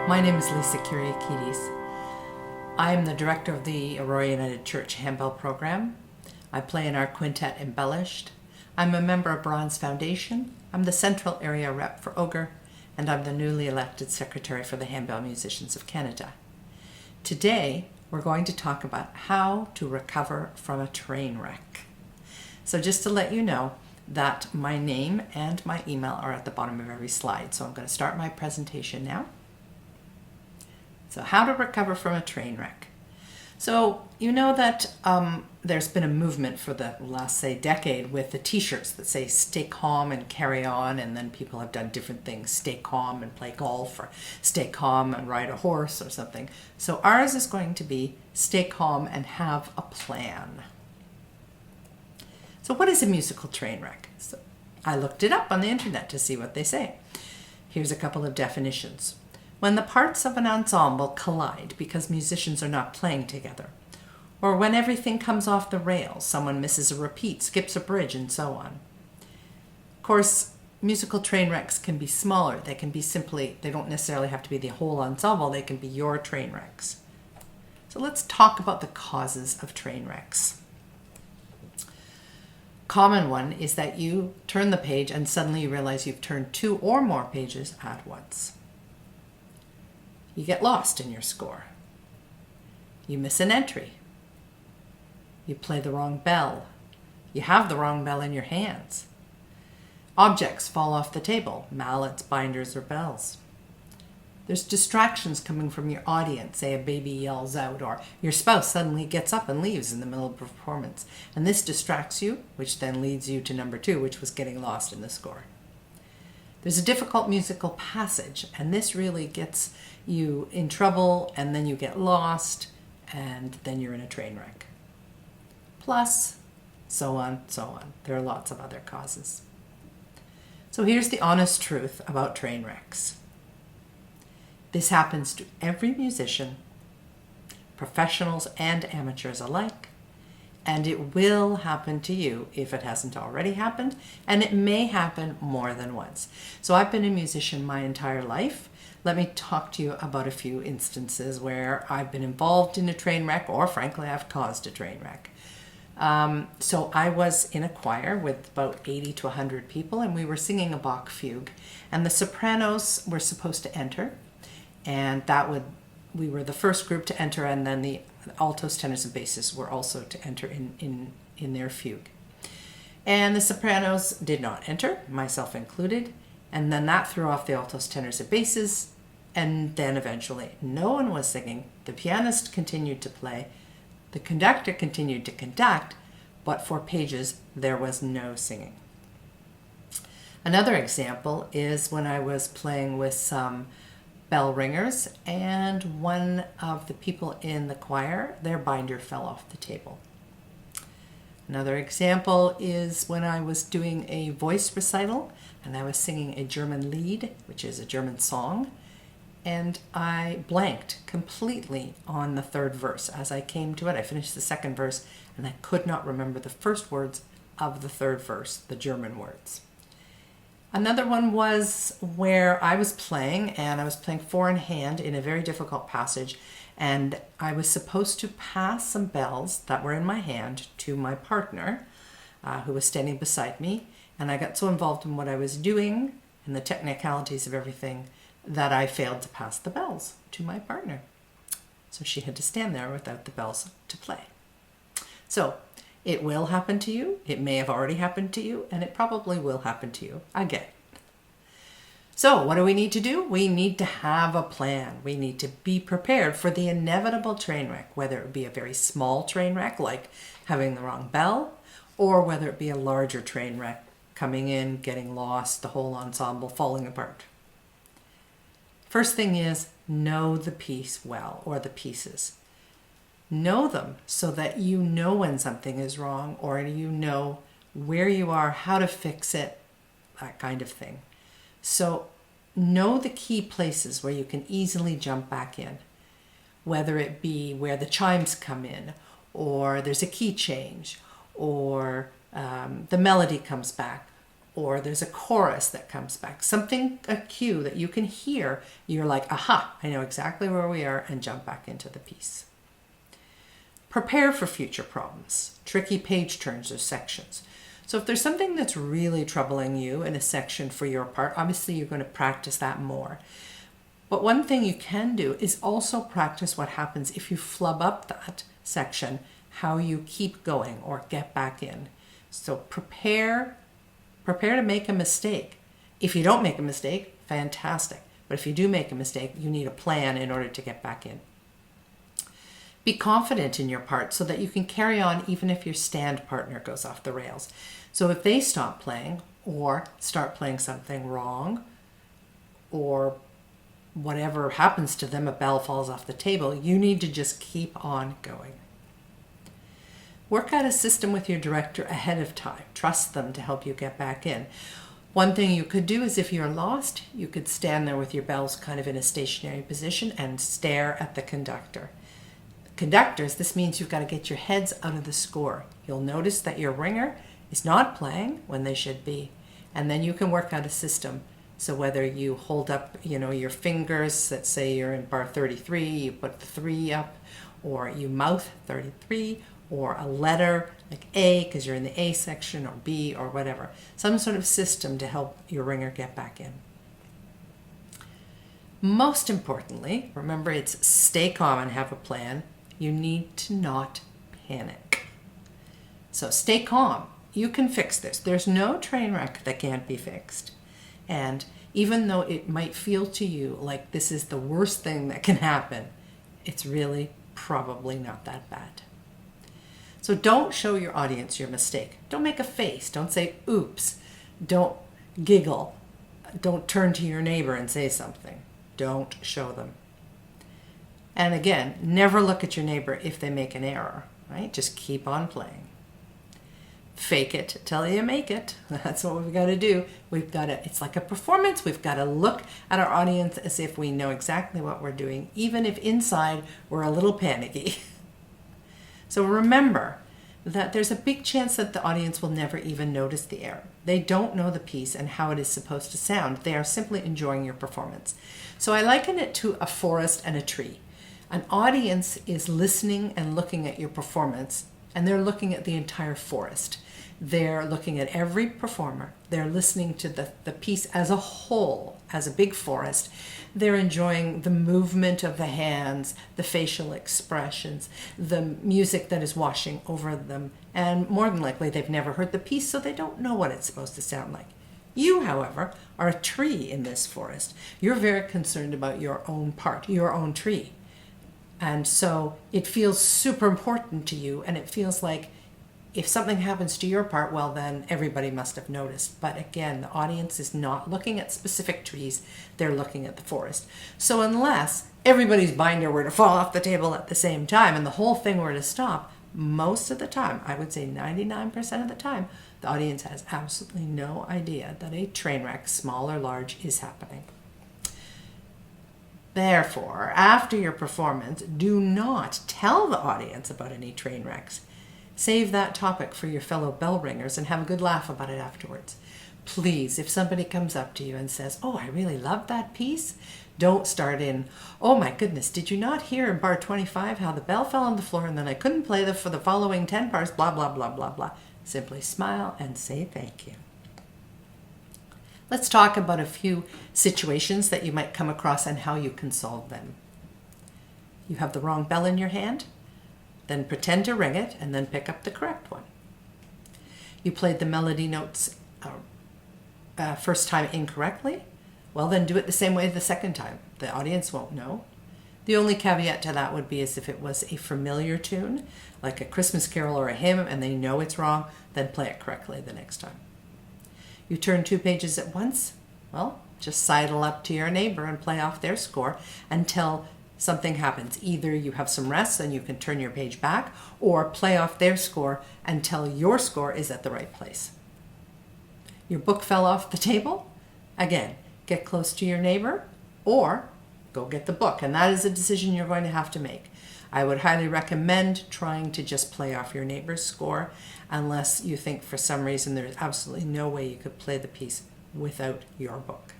My name is Lisa Kyriakides. I am the director of the Aurora United Church Handbell program. I play in our quintet EmBellished. I'm a member of Bronze Foundation. I'm the Central Area Rep for OGEHR, and I'm the newly elected Secretary for the Handbell Musicians of Canada. Today, we're going to talk about how to recover from a train wreck. So just to let you know that my name and my email are at the bottom of every slide. So I'm going to start my presentation now. So how to recover from a train wreck. So you know that there's been a movement for the last, say, decade with the t-shirts that say stay calm and carry on, and then people have done different things, stay calm and play golf, or stay calm and ride a horse or something. So ours is going to be stay calm and have a plan. So what is a musical train wreck? So I looked it up on the internet to see what they say. Here's a couple of definitions. When the parts of an ensemble collide because musicians are not playing together, or when everything comes off the rails, someone misses a repeat, skips a bridge, and so on. Of course, musical train wrecks can be smaller. They can be simply, they don't necessarily have to be the whole ensemble, they can be your train wrecks. So let's talk about the causes of train wrecks. Common one is that you turn the page and suddenly you realize you've turned 2 or more pages at once. You get lost in your score. You miss an entry. You play the wrong bell. You have the wrong bell in your hands. Objects fall off the table, mallets, binders, or bells. There's distractions coming from your audience, say a baby yells out, or your spouse suddenly gets up and leaves in the middle of a performance. And this distracts you, which then leads you to number 2, which was getting lost in the score. There's a difficult musical passage, and this really gets you in trouble, and then you get lost, and then you're in a train wreck. Plus, so on, so on. There are lots of other causes. So here's the honest truth about train wrecks. This happens to every musician, professionals and amateurs alike, and it will happen to you if it hasn't already happened, and it may happen more than once. So I've been a musician my entire life. Let me talk to you about a few instances where I've been involved in a train wreck, or frankly, I've caused a train wreck. So I was in a choir with about 80 to 100 people, and we were singing a Bach fugue, and the sopranos were supposed to enter, and we were the first group to enter, and then the altos, tenors, and basses were also to enter in their fugue. And the sopranos did not enter, myself included, and then that threw off the altos, tenors, and basses, and then eventually no one was singing. The pianist continued to play, the conductor continued to conduct, but for pages there was no singing. Another example is when I was playing with some bell ringers, and one of the people in the choir, their binder fell off the table. Another example is when I was doing a voice recital and I was singing a German lied, which is a German song, and I blanked completely on the third verse. As I came to it, I finished the second verse and I could not remember the first words of the third verse, the German words. Another one was where I was playing, and I was playing 4 in hand in a very difficult passage, and I was supposed to pass some bells that were in my hand to my partner, who was standing beside me, and I got so involved in what I was doing and the technicalities of everything that I failed to pass the bells to my partner. So she had to stand there without the bells to play. So it will happen to you, it may have already happened to you, and it probably will happen to you again. So what do we need to do? We need to have a plan. We need to be prepared for the inevitable train wreck, whether it be a very small train wreck like having the wrong bell, or whether it be a larger train wreck, coming in, getting lost, the whole ensemble falling apart. First thing is, know the piece well, or the pieces. Know them so that you know when something is wrong, or you know where you are, how to fix it, that kind of thing. So know the key places where you can easily jump back in, whether it be where the chimes come in, or there's a key change, or the melody comes back, or there's a chorus that comes back, something, a cue that you can hear, you're like, aha, I know exactly where we are, and jump back into the piece. Prepare for future problems, tricky page turns or sections. So if there's something that's really troubling you in a section for your part, obviously you're going to practice that more. But one thing you can do is also practice what happens if you flub up that section, how you keep going or get back in. So prepare to make a mistake. If you don't make a mistake, fantastic. But if you do make a mistake, you need a plan in order to get back in. Be confident in your part so that you can carry on even if your stand partner goes off the rails. So if they stop playing or start playing something wrong, or whatever happens to them, a bell falls off the table, you need to just keep on going. Work out a system with your director ahead of time. Trust them to help you get back in. One thing you could do is if you're lost, you could stand there with your bells kind of in a stationary position and stare at the conductor. Conductors, this means you've got to get your heads out of the score. You'll notice that your ringer is not playing when they should be, and then you can work out a system. So whether you hold up, your fingers, let's say you're in bar 33, you put the 3 up, or you mouth 33, or a letter like A because you're in the A section, or B, or whatever. Some sort of system to help your ringer get back in. Most importantly, remember, it's stay calm and have a plan. You need to not panic. So stay calm. You can fix this. There's no train wreck that can't be fixed. And even though it might feel to you like this is the worst thing that can happen, it's really probably not that bad. So don't show your audience your mistake. Don't make a face. Don't say, oops. Don't giggle. Don't turn to your neighbor and say something. Don't show them. And again, never look at your neighbor if they make an error, right? Just keep on playing. Fake it till you make it. That's what we've got to do. It's like a performance. We've got to look at our audience as if we know exactly what we're doing, even if inside we're a little panicky. So remember that there's a big chance that the audience will never even notice the error. They don't know the piece and how it is supposed to sound. They are simply enjoying your performance. So I liken it to a forest and a tree. An audience is listening and looking at your performance, and they're looking at the entire forest. They're looking at every performer. They're listening to the piece as a whole, as a big forest. They're enjoying the movement of the hands, the facial expressions, the music that is washing over them. And more than likely, they've never heard the piece, so they don't know what it's supposed to sound like. You, however, are a tree in this forest. You're very concerned about your own part, your own tree. And so it feels super important to you, and it feels like if something happens to your part, well, then everybody must have noticed. But again, the audience is not looking at specific trees, they're looking at the forest. So unless everybody's binder were to fall off the table at the same time and the whole thing were to stop, most of the time, I would say 99% of the time, the audience has absolutely no idea that a train wreck, small or large, is happening. Therefore, after your performance, do not tell the audience about any train wrecks. Save that topic for your fellow bell ringers and have a good laugh about it afterwards. Please, if somebody comes up to you and says, oh, I really loved that piece, don't start in, oh my goodness, did you not hear in bar 25 how the bell fell on the floor and then I couldn't play for the following 10 bars, blah, blah, blah, blah, blah. Simply smile and say thank you. Let's talk about a few situations that you might come across and how you can solve them. You have the wrong bell in your hand? Then pretend to ring it and then pick up the correct one. You played the melody notes first time incorrectly? Well, then do it the same way the second time. The audience won't know. The only caveat to that would be as if it was a familiar tune, like a Christmas carol or a hymn, and they know it's wrong, then play it correctly the next time. You turn 2 pages at once? Well, just sidle up to your neighbor and play off their score until something happens. Either you have some rest and you can turn your page back, or play off their score until your score is at the right place. Your book fell off the table? Again, get close to your neighbor or go get the book. And that is a decision you're going to have to make. I would highly recommend trying to just play off your neighbor's score unless you think for some reason there's absolutely no way you could play the piece without your book.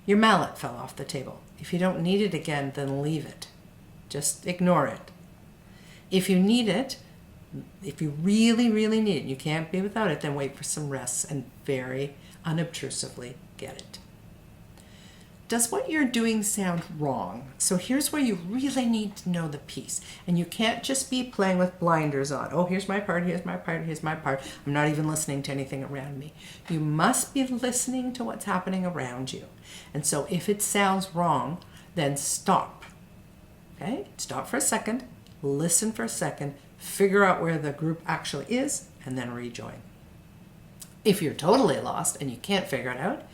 Your mallet fell off the table. If you don't need it again, then leave it. Just ignore it. If you need it, if you really, really need it, you can't be without it, then wait for some rests and very unobtrusively get it. Does what you're doing sound wrong? So here's where you really need to know the piece. And you can't just be playing with blinders on. Oh, here's my part, here's my part, here's my part. I'm not even listening to anything around me. You must be listening to what's happening around you. And so if it sounds wrong, then stop. Okay? Stop for a second, listen for a second, figure out where the group actually is, and then rejoin. If you're totally lost and you can't figure it out,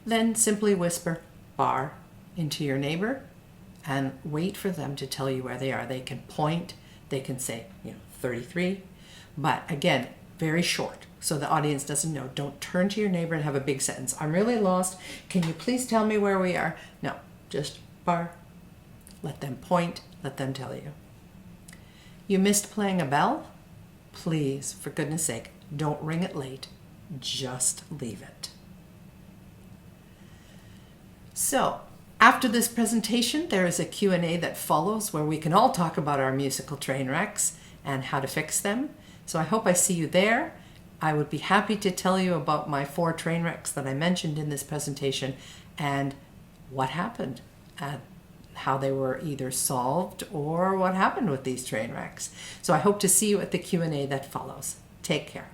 then simply whisper bar into your neighbor and wait for them to tell you where they are. They can point, they can say, 33, but again, very short so the audience doesn't know. Don't turn to your neighbor and have a big sentence. I'm really lost. Can you please tell me where we are? No, just bar. Let them point, let them tell you. You missed playing a bell? Please, for goodness sake, don't ring it late. Just leave it. So, after this presentation, there is a Q&A that follows where we can all talk about our musical train wrecks and how to fix them. So I hope I see you there. I would be happy to tell you about my 4 train wrecks that I mentioned in this presentation and what happened, how they were either solved or what happened with these train wrecks. So I hope to see you at the Q&A that follows. Take care.